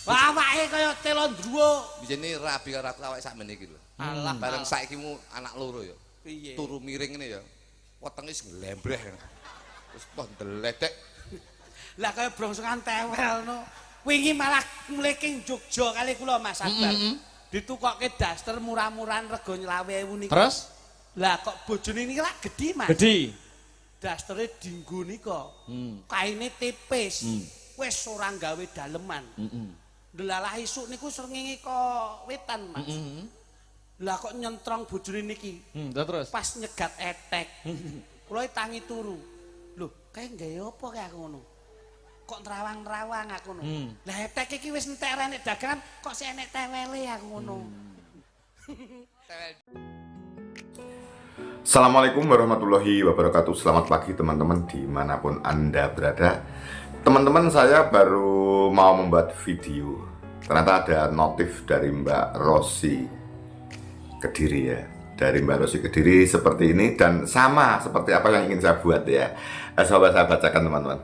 Awake kaya telondruwo. Bijene rabi karo aku awake sakmene iki lho. Alah Bareng saiki mu anak loro ya. piye? Turu miring ngene ya. Wetenge wis nglembreh. Terus toh ndeledek. Lah kaya brongsokan tewel no. Wingi malah mulai king Jogja kali kula Mas Akbar. Ditukokke daster murah-murahan rega 20.000 niku. Terus? Lah kok bojone niki lak gedhi Mas. Gedhi. Dastere dienggo nika. Kaine tipis. Wis ora gawe daleman. Delalah isuk niku srengenge kok wetan Mas. Lah kok nyentrong bojone niki. Terus. Pas nyegat etek. Kula tangi turu. Loh, kae gawe apa kae aku ngono? Kok nerawang-nerawang aku ngono. Lah etek iki wis entek renek dagangan kok sik enek tewele aku ngono. Assalamualaikum warahmatullahi wabarakatuh. Selamat pagi teman-teman dimanapun Anda berada. Teman-teman, saya baru mau membuat video. Ternyata ada notif dari Mbak Rosi Kediri ya. Dari Mbak Rosi Kediri seperti ini. Dan sama seperti apa yang ingin saya buat ya. Coba saya bacakan teman-teman.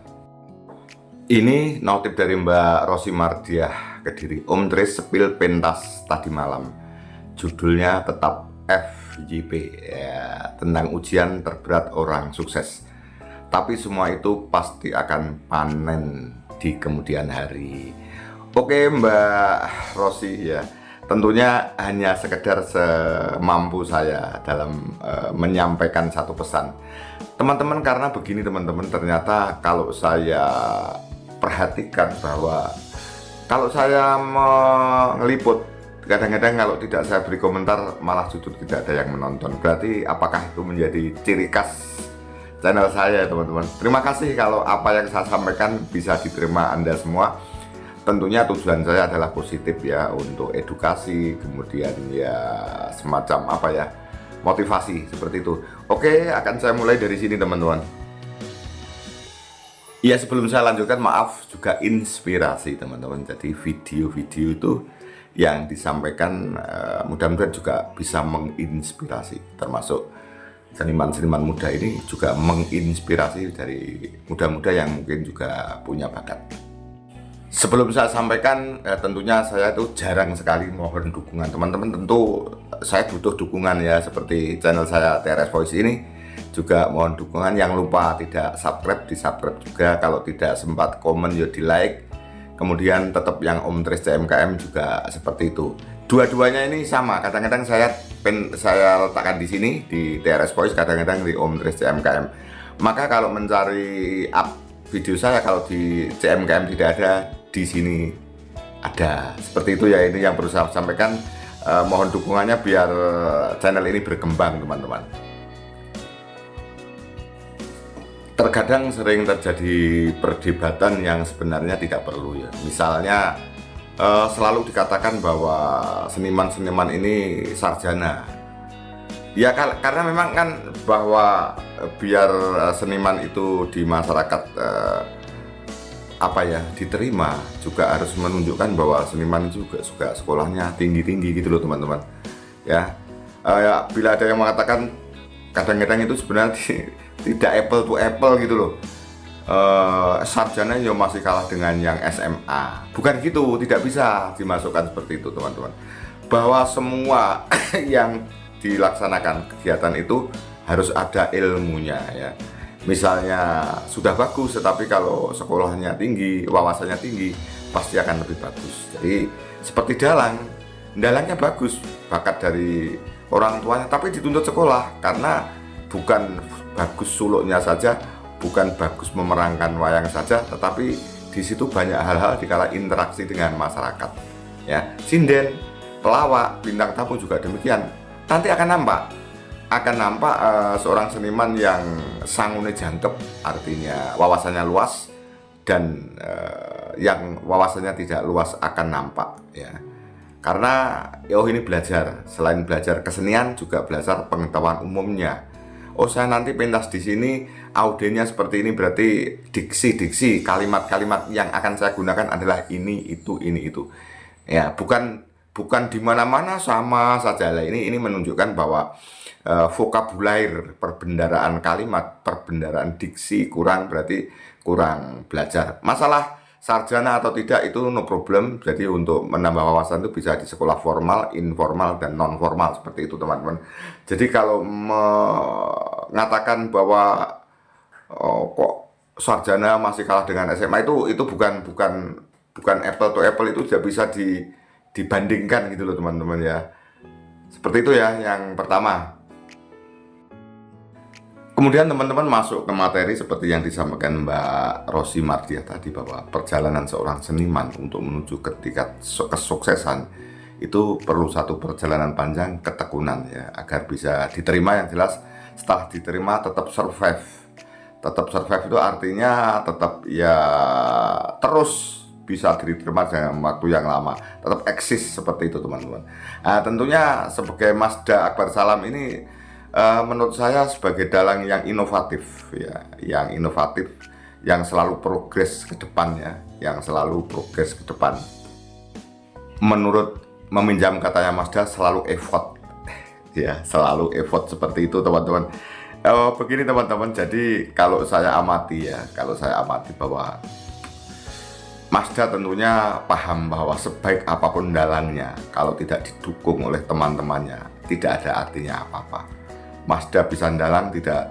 Ini notif dari Mbak Rosi Mardiah Kediri. Om Tris sepil pentas tadi malam. Judulnya tetap FYP ya, tentang ujian terberat orang sukses. Tapi semua itu pasti akan panen di kemudian hari. Oke Mbak Rosi ya, tentunya hanya sekedar semampu saya dalam menyampaikan satu pesan. Teman-teman, karena begini teman-teman, ternyata kalau saya perhatikan bahwa kalau saya mengeliput, kadang-kadang kalau tidak saya beri komentar malah justru tidak ada yang menonton. Berarti apakah itu menjadi ciri khas channel saya teman-teman. Terima kasih kalau apa yang saya sampaikan bisa diterima Anda semua. Tentunya tujuan saya adalah positif ya, untuk edukasi, kemudian ya semacam apa ya, motivasi seperti itu. Oke, akan saya mulai dari sini teman-teman. Ya, sebelum saya lanjutkan, maaf juga inspirasi teman-teman. Jadi video-video itu yang disampaikan mudah-mudahan juga bisa menginspirasi, termasuk seniman-seniman muda ini juga menginspirasi dari muda-muda yang mungkin juga punya bakat. Sebelum saya sampaikan, tentunya saya itu jarang sekali mohon dukungan teman-teman. Tentu saya butuh dukungan ya, seperti channel saya TRS Voice ini juga mohon dukungan. Yang lupa tidak subscribe, di subscribe juga. Kalau tidak sempat komen ya di like. Kemudian tetap yang Om Tris CMKM juga seperti itu. Dua-duanya ini sama. Kadang-kadang saya letakkan di sini di TRS Voice, kadang-kadang di Om Tris CMKM. Maka kalau mencari up video saya, kalau di CMKM tidak ada, di sini ada. Seperti itu ya, ini yang perlu saya sampaikan. Mohon dukungannya biar channel ini berkembang teman-teman. Terkadang sering terjadi perdebatan yang sebenarnya tidak perlu ya. Misalnya selalu dikatakan bahwa seniman-seniman ini sarjana. Ya karena memang kan bahwa biar seniman itu di masyarakat apa ya, diterima, juga harus menunjukkan bahwa seniman juga sekolahnya tinggi-tinggi gitu loh teman-teman. Ya, bila ada yang mengatakan kadang-kadang itu sebenarnya tidak apple to apple gitu loh. Sarjana ya masih kalah dengan yang SMA. Bukan gitu, tidak bisa dimasukkan seperti itu teman-teman. Bahwa semua yang dilaksanakan kegiatan itu harus ada ilmunya ya. Misalnya sudah bagus, tetapi kalau sekolahnya tinggi, wawasannya tinggi, pasti akan lebih bagus. Jadi seperti dalangnya bagus, bakat dari orang tuanya, tapi dituntut sekolah karena bukan bagus suluknya saja, bukan bagus memerankan wayang saja, tetapi di situ banyak hal-hal dikala interaksi dengan masyarakat. Ya, sinden, pelawak, bintang tamu juga demikian. Nanti akan nampak seorang seniman yang sangune jangkep, artinya wawasannya luas, dan yang wawasannya tidak luas akan nampak ya. Karena ini belajar, selain belajar kesenian juga belajar pengetahuan umumnya. Oh, saya nanti pentas di sini audionya seperti ini, berarti diksi kalimat-kalimat yang akan saya gunakan adalah ini itu. Ya, bukan di mana-mana sama saja lah. Ini menunjukkan bahwa vokabulair, perbendaraan kalimat, perbendaraan diksi kurang, berarti kurang belajar. Masalah sarjana atau tidak itu no problem. Jadi untuk menambah wawasan itu bisa di sekolah formal, informal, dan non formal seperti itu teman-teman. Jadi kalau mengatakan bahwa kok sarjana masih kalah dengan SMA itu bukan apple to apple, itu tidak bisa dibandingkan gitu loh teman-teman ya. Seperti itu ya yang pertama. Kemudian teman-teman masuk ke materi seperti yang disampaikan Mbak Rosi Mardiah tadi, bahwa perjalanan seorang seniman untuk menuju ke tingkat kesuksesan itu perlu satu perjalanan panjang, ketekunan ya, agar bisa diterima. Yang jelas setelah diterima tetap survive. Tetap survive itu artinya tetap ya terus bisa diterima dalam waktu yang lama, tetap eksis seperti itu teman-teman. Nah, tentunya sebagai Mazda Akbar Salam ini menurut saya sebagai dalang yang inovatif ya, yang selalu progres ke depan ya, menurut meminjam katanya Mazda, selalu effort ya, selalu effort seperti itu teman-teman. Begini teman-teman, jadi kalau saya amati bahwa Mazda tentunya paham bahwa sebaik apapun dalangnya, kalau tidak didukung oleh teman-temannya tidak ada artinya apa-apa. Mazda bisa dalang tidak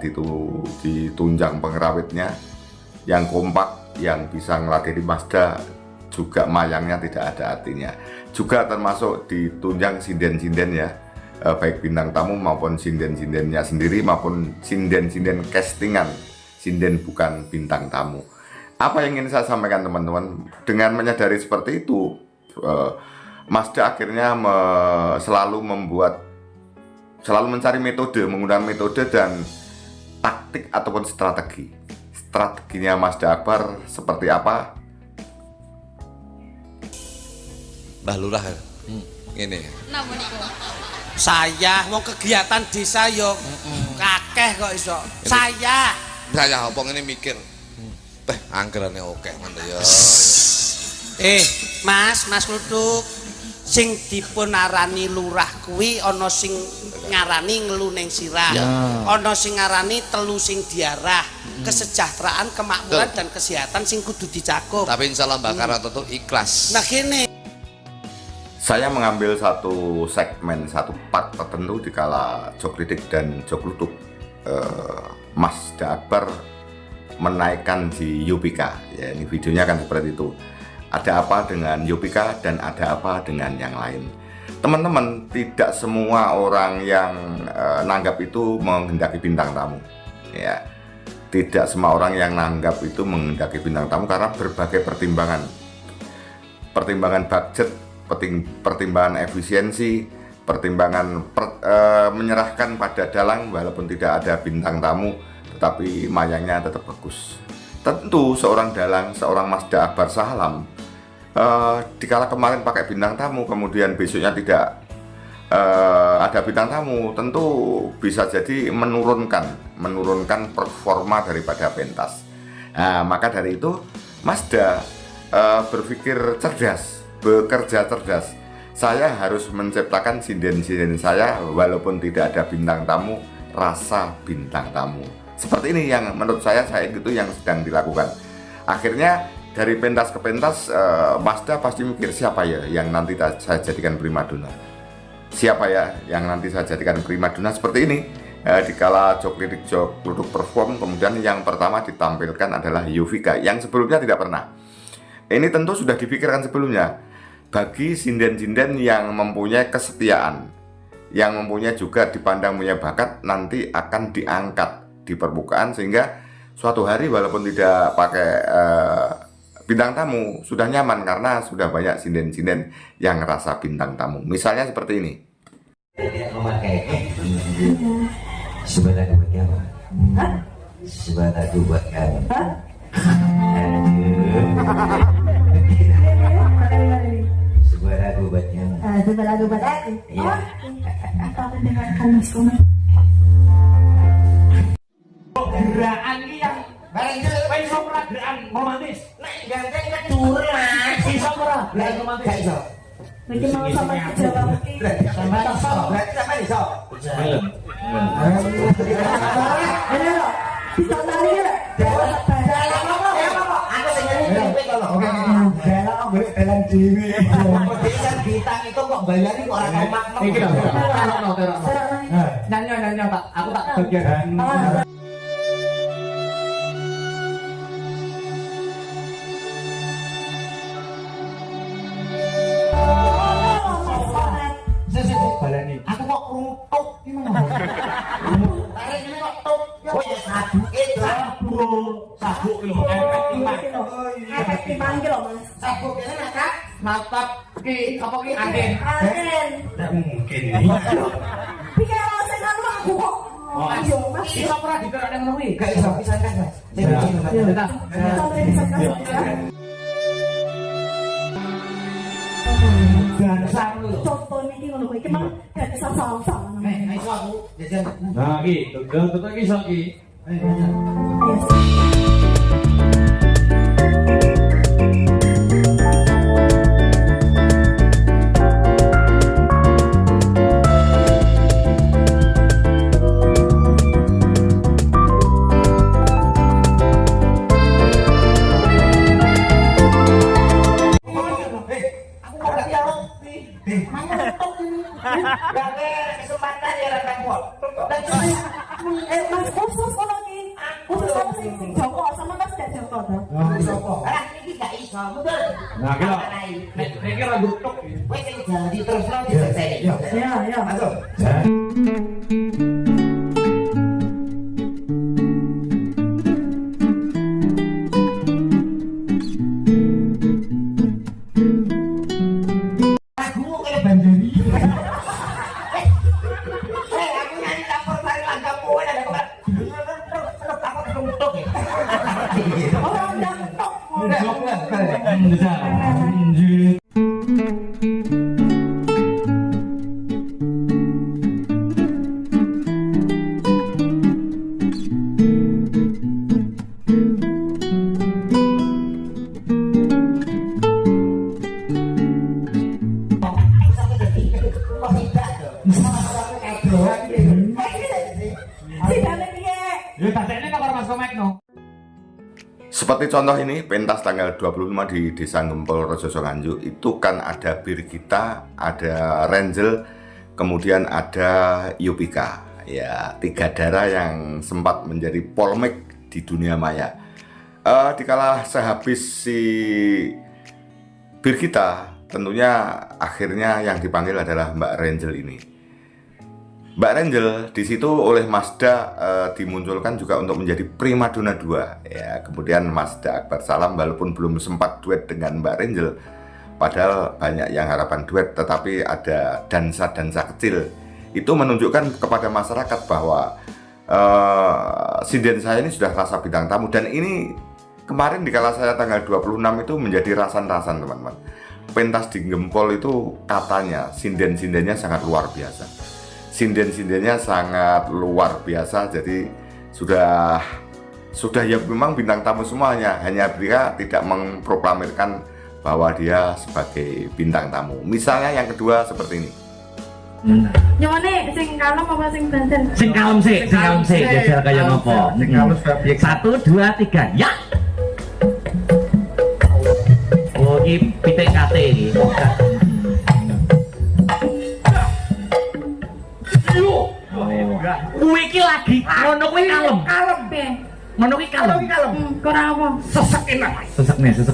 ditunjang pengrawitnya yang kompak, yang bisa ngelatih Mazda juga mayangnya tidak ada artinya. Juga termasuk ditunjang sinden-sinden ya, baik bintang tamu maupun sinden-sindennya sendiri maupun sinden-sinden castingan, sinden bukan bintang tamu. Apa yang ingin saya sampaikan teman-teman, dengan menyadari seperti itu, Mazda akhirnya selalu mencari metode, menggunakan metode dan taktik ataupun strategi. Strateginya Mazda Akbar seperti apa? Mbah Lurah ini. Saya mau kegiatan desa yo kakeh kok iso. Saya apa ini mikir. Teh anggarannya oke ngono ya. Mas Luduk, sing dipun arani lurah kuwi ana sing ngarani ngelu ning sirah, ana sing ngarani telu sing diarah, kesejahteraan, kemakmuran dan kesehatan sing kudu dicakup. Tapi insyaallah Mbak Karanto ikhlas. Nah gini, saya mengambil satu segmen, satu part tertentu di kala Jok Lidik dan Jok Luduk, Mazda Akbar menaikkan si Yupika ya, ini videonya kan seperti itu. Ada apa dengan Yupika dan ada apa dengan yang lain. Teman-teman, tidak semua orang yang nanggap itu menghendaki bintang tamu ya. Tidak semua orang yang nanggap itu menghendaki bintang tamu karena berbagai pertimbangan budget, pertimbangan efisiensi, pertimbangan menyerahkan pada dalang walaupun tidak ada bintang tamu tetapi mayangnya tetap bagus. Tentu seorang dalang, seorang Mazda Akbar Salam dikala kemarin pakai bintang tamu kemudian besoknya tidak ada bintang tamu, tentu bisa jadi menurunkan performa daripada pentas. Nah, maka dari itu Mazda berpikir cerdas, bekerja cerdas. Saya harus menciptakan sinden-sinden saya walaupun tidak ada bintang tamu, rasa bintang tamu. Seperti ini yang menurut saya itu yang sedang dilakukan. Akhirnya dari pentas ke pentas, Mazda pasti mikir siapa ya yang nanti saya jadikan primadona. Siapa ya yang nanti saya jadikan primadona seperti ini. Dikala Jok Lidik Jok Luduk perform, kemudian yang pertama ditampilkan adalah Yovika yang sebelumnya tidak pernah. Ini tentu sudah dipikirkan sebelumnya. Bagi sinden-sinden yang mempunyai kesetiaan, yang mempunyai juga dipandang punya bakat, nanti akan diangkat di permukaan sehingga suatu hari walaupun tidak pakai bintang tamu sudah nyaman karena sudah banyak sinden-sinden yang rasa bintang tamu. Misalnya seperti ini. Tidak memakai sebenarnya buat kamu. Sebenarnya buat kamu. Sebuah lagu buat kamu. Sebuah lagu buat aku. Iya. Aku dengarkan mas. Gerakan ini yang bareng iso ora gerakan romantis. Nek ganteng nek dhuwur Mas. Iso ora gerakan romantis. Gak iso. Mungkin mau sama Jawa Putih. Sampai iso. Berarti sampai iso. Ada loh. Bisa nari ya? Dalam apa? Aku sing nyanyi. lho. Dalan golek dalan dhewe. Kan bintang itu kok bayari kok ora tau makna. Iki lho. Terokno. Nyanyi tak. Aku tak bagian. Balani. Aku kok kruntuk iki mana? Arek iki kok tuk. Oh ya sabuke sabuk lho. Efek timang iki lho, Mas. Sabuk kene nak mantap ki apa ki aden. Ndak mungkin. Pikir ora sing anu aku kok. Ayo, Mas. Iso ora diterokne ngono kuwi? Gak iso pisan kan, Mas. Gansang lho. Contoh niki ngono kuwi iki mah gak bisa salah-salah. Iso aku jajan. Nah, iki, tutuk iki iso iki. Kesempatan ya repot. Mas khusus ngono iki. Khusus sama sing Joko sama Mas gak Joko to. Sopo? Ah, iki gak iso. Betul. Nah, iki lho. Iki ora gutuk. Wis sing jadi terus lho diselesai. Ya. Masuk. Lagumu kayak Bandari. Aku nyanyi campur sari langgamu ada kok. Aku ketuntuk ya. Orang ndang tok. Si Dane piye? Ya dadekne kok Mas Komekno. Seperti contoh ini, pentas tanggal 25 di Desa Gempol Rejoso Nganjuk itu kan ada Birgita, ada Renzel, kemudian ada Yupika. Ya, 3 darah yang sempat menjadi polemik di dunia maya. Dikala sehabis si Birgita, tentunya akhirnya yang dipanggil adalah Mbak Renzel ini. Mbak Renzel di situ oleh Mazda dimunculkan juga untuk menjadi primadona 2 ya. Kemudian Mazda Akbar Salam walaupun belum sempat duet dengan Mbak Renzel, padahal banyak yang harapan duet, tetapi ada dansa-dansa kecil. Itu menunjukkan kepada masyarakat bahwa sinden saya ini sudah rasa bintang tamu. Dan ini kemarin dikala saya tanggal 26 itu menjadi rasan-rasan teman-teman. Pentas di Gempol itu katanya sinden-sindennya sangat luar biasa. Sinden-sindennya sangat luar biasa, jadi sudah ya memang bintang tamu semuanya, hanya dia tidak memproklamirkan bahwa dia sebagai bintang tamu. Misalnya yang kedua seperti ini. Nyone sing kalem apa sing banter? Sing kalem sih, jajal kaya ngopo. Sing kalem 1 2 3, ya. Oh, iki pitik kate iki. Kuwi iki lagi ngono kuwi kalem. Kalem piye? Ngono kuwi kalem. Kurang apa? Sesek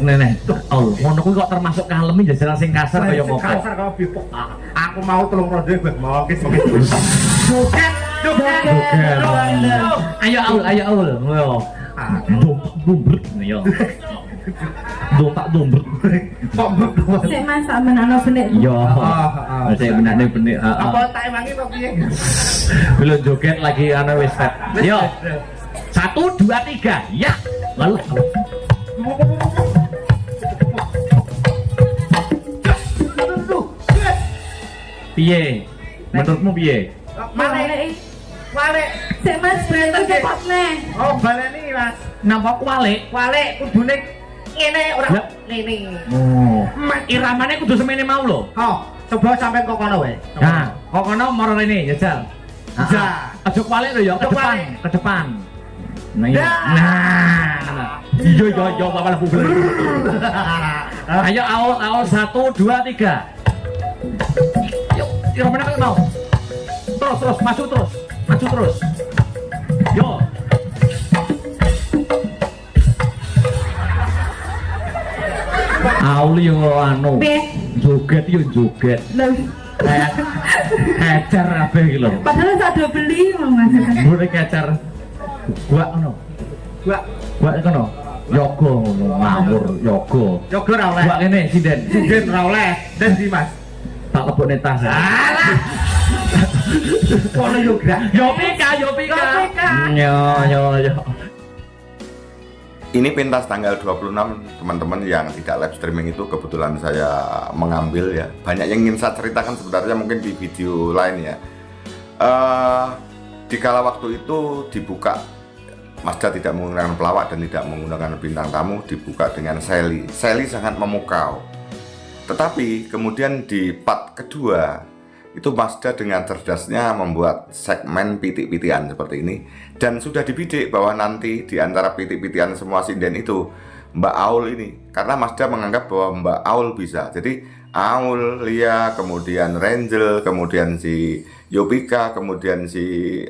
nih. Oh, ngono kuwi kok termasuk kalem iki jajal sing kasar kaya ngopo. Kasar kok bipok. Aku mau 3 ronde mau kis. Joget. Ayo Aul. Yo. Dombret yo. Dombret. Sik Mas sampeyan benek. Yo. Saya benar-benar bener. Apa tak emangi kok piye? Belum joget lagi ana wis set. Yo. 1 2 3. Ya. Lalu. Piye? Menurutmu piye? Wale. Sik Mas berarti cepat nih. Oh, baleni Mas. Nampak wale? Wale kudune ngene ora Ya. ngene. Oh. Iramane kudu semene mau lho. Oh, coba sampai kok kono wae. Nah, kok kono moro rene jajal. Ja. Aja wale lho ya, ke Aja depan, wale. ke depan. Nah, iya. Ya. Nah. Iya Bapak Lebu. Ayo awal 1 2 3. Yuk mana kalian mau? Terus maju terus. Yo. Auli yo anu. Joget. Loh, Kecer kabeh iki lho. padahal tak ada beli Mas. Mbure kecer. Gua ngono. Gua ngono. Yoga ngono, ngawur yoga. Yoga ora oleh. Gua kene sinden ora oleh. Den di Mas. Tak lebokne tas. Alah. Kono yoga. Yo pika. Yo. Ini pentas tanggal 26 teman-teman yang tidak live streaming itu kebetulan saya mengambil ya. Banyak yang ingin saya ceritakan sebenarnya mungkin di video lain ya. Di kala waktu itu dibuka, Mazda tidak menggunakan pelawak dan tidak menggunakan bintang tamu, dibuka dengan Sally. Sally sangat memukau. Tetapi kemudian di part kedua itu Mazda dengan cerdasnya membuat segmen pitik-pitian seperti ini, dan sudah dibidik bahwa nanti di antara pitik-pitian semua sinden itu Mbak Aul ini, karena Mazda menganggap bahwa Mbak Aul bisa. Jadi Aul, Lia, kemudian Rangel, kemudian si Yopika, kemudian si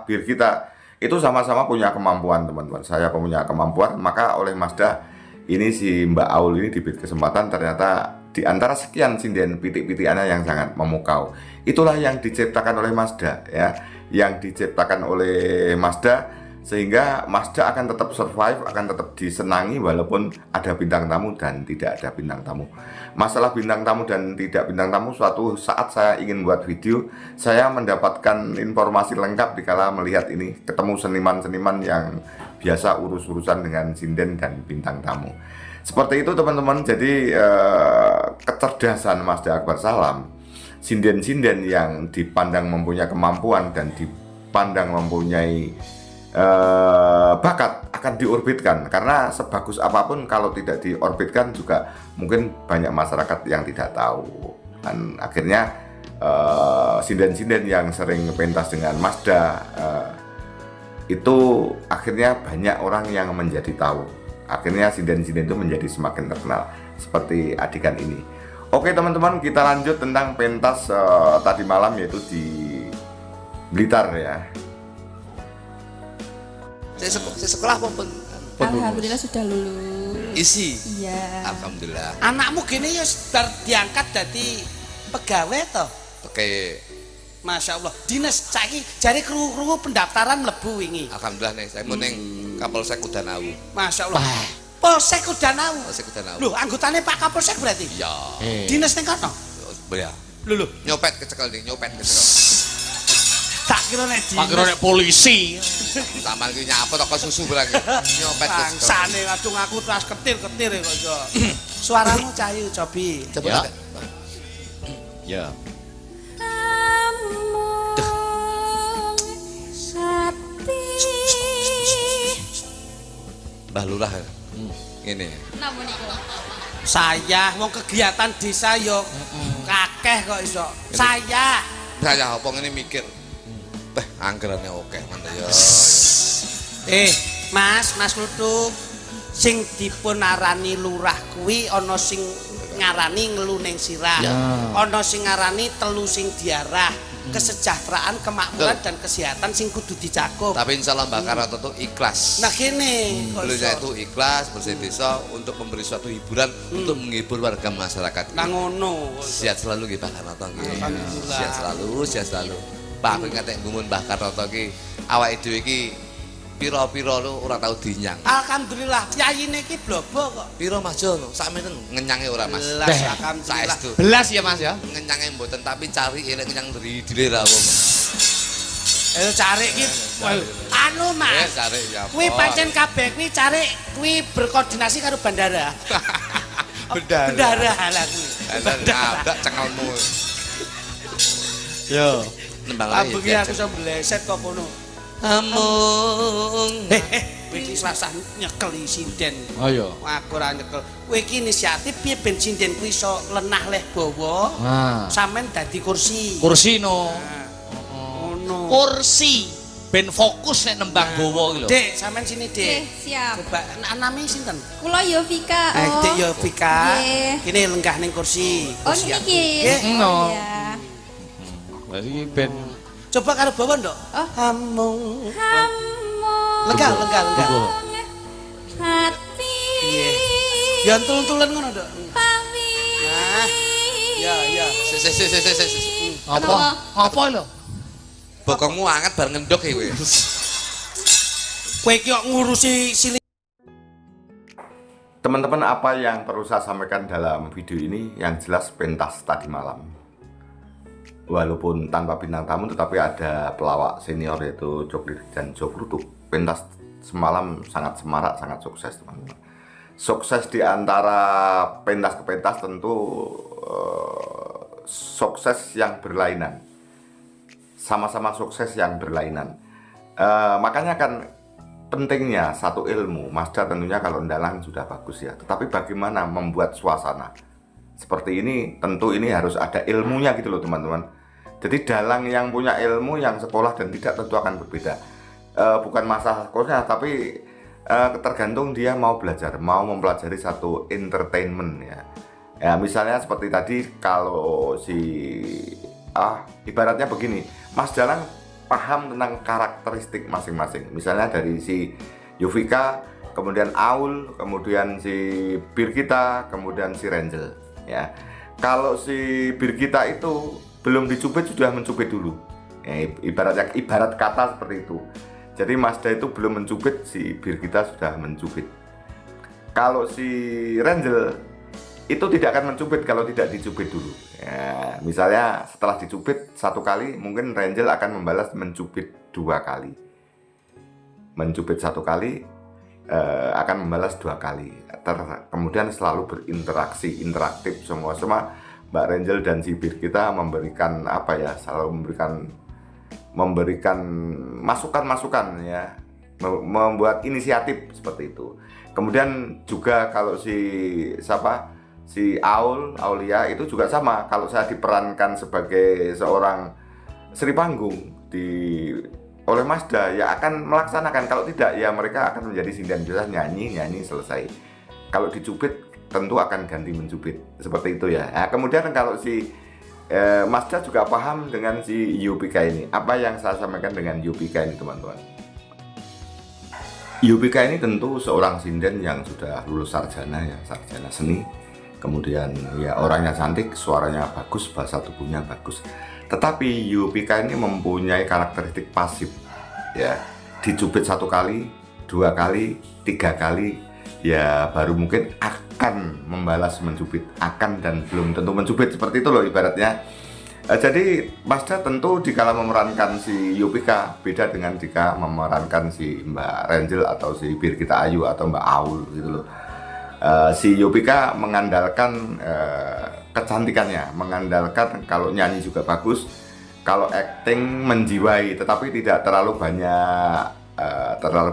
Birgita itu sama-sama punya kemampuan teman-teman. Saya punya kemampuan, maka oleh Mazda ini si Mbak Aul ini diberi kesempatan. Ternyata di antara sekian sinden pitik-pitikannya yang sangat memukau. Itulah yang diciptakan oleh Mazda ya, yang diciptakan oleh Mazda sehingga Mazda akan tetap survive, akan tetap disenangi walaupun ada bintang tamu dan tidak ada bintang tamu. Masalah bintang tamu dan tidak bintang tamu, suatu saat saya ingin buat video, saya mendapatkan informasi lengkap dikala melihat ini, ketemu seniman-seniman yang biasa urus-urusan dengan sinden dan bintang tamu. Seperti itu teman-teman. Jadi kecerdasan Mazda Akbar Salam, sinden-sinden yang dipandang mempunyai kemampuan dan dipandang mempunyai bakat akan diorbitkan, karena sebagus apapun kalau tidak diorbitkan juga mungkin banyak masyarakat yang tidak tahu. Dan akhirnya sinden-sinden yang sering pentas dengan Mazda itu akhirnya banyak orang yang menjadi tahu. Akhirnya sinden-sinden itu menjadi semakin terkenal seperti Adikan ini. Oke teman-teman, kita lanjut tentang pentas tadi malam, yaitu di Blitar ya. Saya sekolah pun Alhamdulillah sudah lulus. isi. Iya. Alhamdulillah. Anakmu gini ya bar diangkat jadi pegawai toh. Oke. Masya Allah. Dinas saiki jare kru-kru pendaftaran mlebu wingi. Alhamdulillah nih, saya mau neng Kapolsek Udanau. Masya Allah. Polsek Udanau. Polsek Udanau. Loh, anggotanya Pak Kapolsek berarti? Iya. Dinas ning kono? Ya. Lho. Nyopet kecekel nih, nyopet kecekel. Tak kira nek dinas. Tak kira nek polisi. Taman ki nyapa toko susu berang. Nyopet kecekel. Bangsane kadung aku terus ketir-ketir kok iso. Suaramu cahayu cobi. Coba. Ya. Mbah Lurah. Ngene. Napa niku? Saya wong kegiatan desa yo kakeh kok iso. Saya apa ngene mikir. Anggarane oke mantep ya. Mas Kluthuk. Sing dipun arani lurah kuwi ana sing ngarani ngelu ning sirah. Ana sing ngarani telu sing diarah. Kesejahteraan, kemakmuran dan kesehatan sing kudu dicakup. Tapi insyaallah Mbak Karato tuh ikhlas. Nah gini, beliau itu ikhlas bersih desa untuk memberi suatu hiburan untuk menghibur warga masyarakat. Nah ngono. Sehat selalu nggih Mbak Karato nggih. Alhamdulillah. Sehat selalu. Pak aku ngatek ngumun Mbah Karato ki awake dhewe iki pira-pira lu ora tau dinyang. Alhamdulillah, yayine iki blobo kok. Pira Mas Jo, sakmenen ngenyange ora Mas? Belas alhamdulillah. Saestu. Belas ya Mas ya. Ngenyange mboten tapi cari elek ngenyang diri ra apa. Cari iki anu Mas. Cari ya. Kuwi pancen kabeh kuwi cari kuwi berkoordinasi karo bandara. Bandara lah kuwi. Nabrak cengelmu. Yo. Nembang Lambunge aku iso bleset kok kono. Amung. Kowe iki sasah nyekeli sinden. Ayo. Aku ora nyekel. Kowe iki inisiatif piye ben sinden kuwi iso lenah leh bawa. Nah. Sampeyan dadi kursi. Kursi no. Ngono. Kursi. Ben fokus nek nembang gowo iki lho. Dek, sampean sini, Dek. Oke, siap. Coba nami sinten? Kula Yovika. Dek Yovika. Nggih. Kini lenggah ning kursi. Oh, Kursi aku. niki. Nggih. No. Ya. Berarti ben Coba karo bawa, Nduk. Oh. Hamung. Hamu. Lenggah. Hati. Iya. Ya tulun-tulun ngono, Nduk. Pami. Nah. Ya. apa lho? Bokongmu anget bar ngendok ya kowe. Kowe iki kok ngurusi sili. Teman-teman, apa yang perlu saya sampaikan dalam video ini yang jelas pentas tadi malam. Walaupun tanpa bintang tamu tetapi ada pelawak senior yaitu Coklir dan Jokrutuk. Pentas semalam sangat semarak, sangat sukses teman-teman. Sukses di antara pentas ke pentas tentu sukses yang berlainan. Sama-sama sukses yang berlainan. Makanya kan pentingnya satu ilmu. Masda tentunya kalau ndalang sudah bagus ya. Tetapi bagaimana membuat suasana seperti ini, tentu ini harus ada ilmunya gitu loh teman-teman. Jadi dalang yang punya ilmu, yang sekolah dan tidak tentu akan berbeda. Bukan masalah sekolahnya, tapi tergantung dia mau belajar, mau mempelajari satu entertainment ya. Ya misalnya seperti tadi kalau ibaratnya begini, Mas Dalang paham tentang karakteristik masing-masing. Misalnya dari si Yovika, kemudian Aul, kemudian si Birgita, kemudian si Rangel ya. Kalau si Birgita itu belum dicubit sudah mencubit dulu ya, ibarat kata seperti itu. Jadi Masda itu belum mencubit, si Birgita sudah mencubit. Kalau si Rangel itu tidak akan mencubit kalau tidak dicubit dulu ya. Misalnya setelah dicubit satu kali, mungkin Rangel akan membalas mencubit dua kali. Mencubit satu kali akan membalas dua kali. Kemudian selalu berinteraksi, interaktif semua. Mbak Rangel dan si Birgita memberikan selalu memberikan masukan-masukan ya, membuat inisiatif seperti itu. Kemudian juga kalau si Aulia itu juga sama. Kalau saya diperankan sebagai seorang Sri Panggung oleh Masda ya akan melaksanakan. Kalau tidak ya mereka akan menjadi sinden biasa, nyanyi selesai. Kalau dicubit tentu akan ganti mencubit seperti itu ya. Nah, kemudian kalau si Masda juga paham dengan si Yovika ini. Apa yang saya sampaikan dengan Yovika ini teman-teman? Yovika ini tentu seorang sinden yang sudah lulus sarjana ya, sarjana seni. Kemudian ya orangnya cantik, suaranya bagus, bahasa tubuhnya bagus. Tetapi Yovika ini mempunyai karakteristik pasif ya. Dicubit satu kali, dua kali, tiga kali ya baru mungkin akan membalas mencubit, akan dan belum tentu mencubit, seperti itu loh ibaratnya. Jadi Masda tentu dikala memerankan si Yovika beda dengan jika memerankan si Mbak Rangel atau si Birgita Ayu atau Mbak Aul gitu loh. Si Yovika mengandalkan kecantikannya, mengandalkan kalau nyanyi juga bagus, kalau acting menjiwai, tetapi tidak terlalu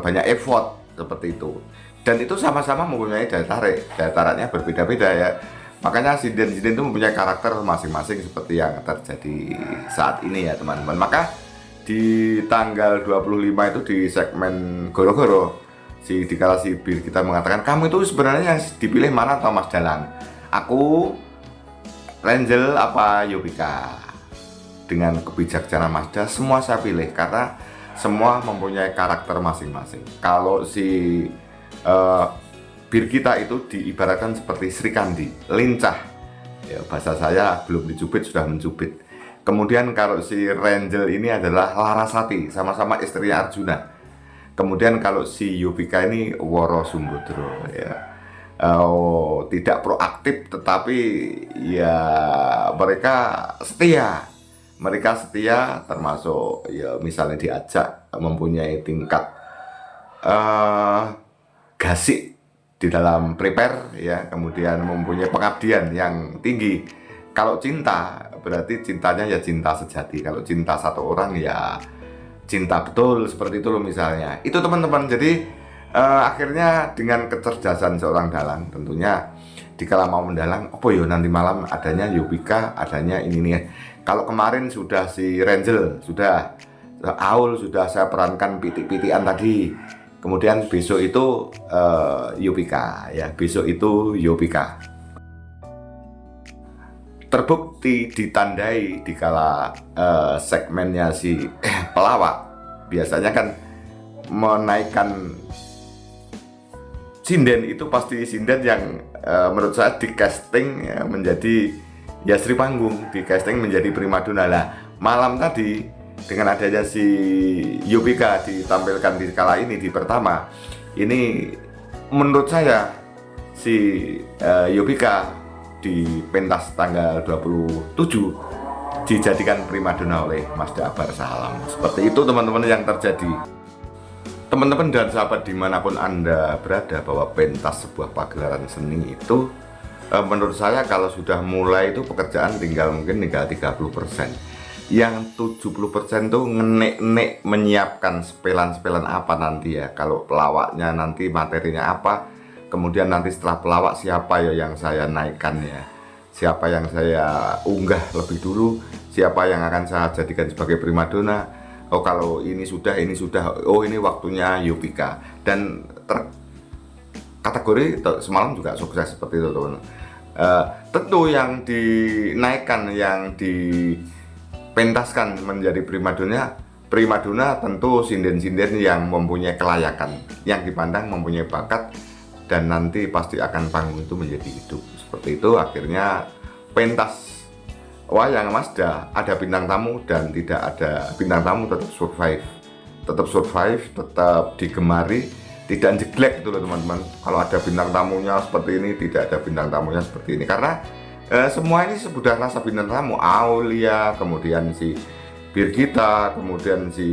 banyak effort seperti itu. Dan itu sama-sama mempunyai daya taraknya berbeda-beda ya. Makanya sinden-sinden itu mempunyai karakter masing-masing seperti yang terjadi saat ini ya teman-teman. Maka di tanggal 25 itu di segmen Goro-Goro, dikala si Birgita mengatakan, kamu itu sebenarnya yang dipilih mana atau Mas Dalang? Aku, Rangel apa Yovika? Dengan kebijaksanaan Masda, semua saya pilih karena semua mempunyai karakter masing-masing. Kalau si Birgita itu diibaratkan seperti Sri Kandi, lincah ya, bahasa saya belum dicubit sudah mencubit. Kemudian kalau si Rangel ini adalah Larasati, sama-sama istri Arjuna. Kemudian kalau si Yovika ini Woro Sumbodro ya, tidak proaktif tetapi ya mereka setia. Termasuk ya misalnya diajak mempunyai tingkat gasik di dalam prepare ya, kemudian mempunyai pengabdian yang tinggi. Kalau cinta berarti cintanya ya cinta sejati. Kalau cinta satu orang ya cinta betul, seperti itu loh misalnya. Itu teman-teman. Jadi akhirnya dengan kecerdasan seorang dalang tentunya dikala mau mendalang, nanti malam adanya Yovika, adanya ini nih. Kalau kemarin sudah si Rangel sudah Aul sudah saya perankan pitik-pitikan tadi. Kemudian besok itu Yupika ya, besok itu Yupika. Terbukti ditandai dikala segmennya si pelawak biasanya kan menaikkan sinden, itu pasti sinden yang menurut saya di casting ya, menjadi ya Sri Panggung, di casting menjadi primadona. Lah malam tadi dengan adanya si Yupika ditampilkan di kala ini di pertama ini, menurut saya si Yupika di pentas tanggal 27 dijadikan primadona oleh Mas Dabar Salam. Seperti itu teman-teman yang terjadi. Teman-teman dan sahabat dimanapun Anda berada, bahwa pentas sebuah pagelaran seni itu menurut saya kalau sudah mulai itu pekerjaan tinggal 30%. Yang 70% tuh ngenek-nek menyiapkan sepelan-sepelan apa nanti ya. Kalau pelawaknya nanti materinya apa, kemudian nanti setelah pelawak siapa ya yang saya naikkan ya, siapa yang saya unggah lebih dulu, siapa yang akan saya jadikan sebagai primadona. Oh kalau ini sudah, oh ini waktunya Yupika. Dan kategori semalam juga sukses seperti itu teman. Tentu yang dinaikkan, yang dipentaskan menjadi primadona tentu sinden-sinden yang mempunyai kelayakan, yang dipandang mempunyai bakat, dan nanti pasti akan panggung itu menjadi hidup. Seperti itu akhirnya pentas wayang Mazda ada bintang tamu dan tidak ada bintang tamu tetap survive, tetap digemari, tidak jeglek gitu loh teman-teman. Kalau ada bintang tamunya seperti ini, tidak ada bintang tamunya seperti ini, karena semua ini sudah rasa bintang tamu. Aulia, kemudian si Birgita, kemudian si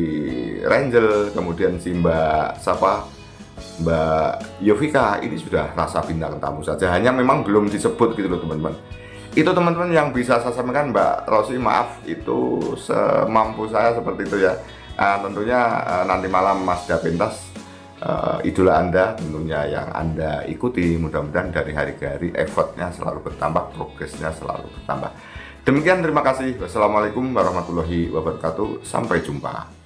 Rangel, kemudian si Mbak Yovika, ini sudah rasa bintang tamu saja, hanya memang belum disebut gitu loh teman-teman. Itu teman-teman yang bisa saya sampaikan. Mbak Rosi, maaf itu semampu saya seperti itu ya. Tentunya nanti malam Mazda pentas idola Anda tentunya yang Anda ikuti, mudah-mudahan dari hari ke hari effortnya selalu bertambah, progresnya selalu bertambah. Demikian, terima kasih. Wassalamualaikum warahmatullahi wabarakatuh. Sampai jumpa.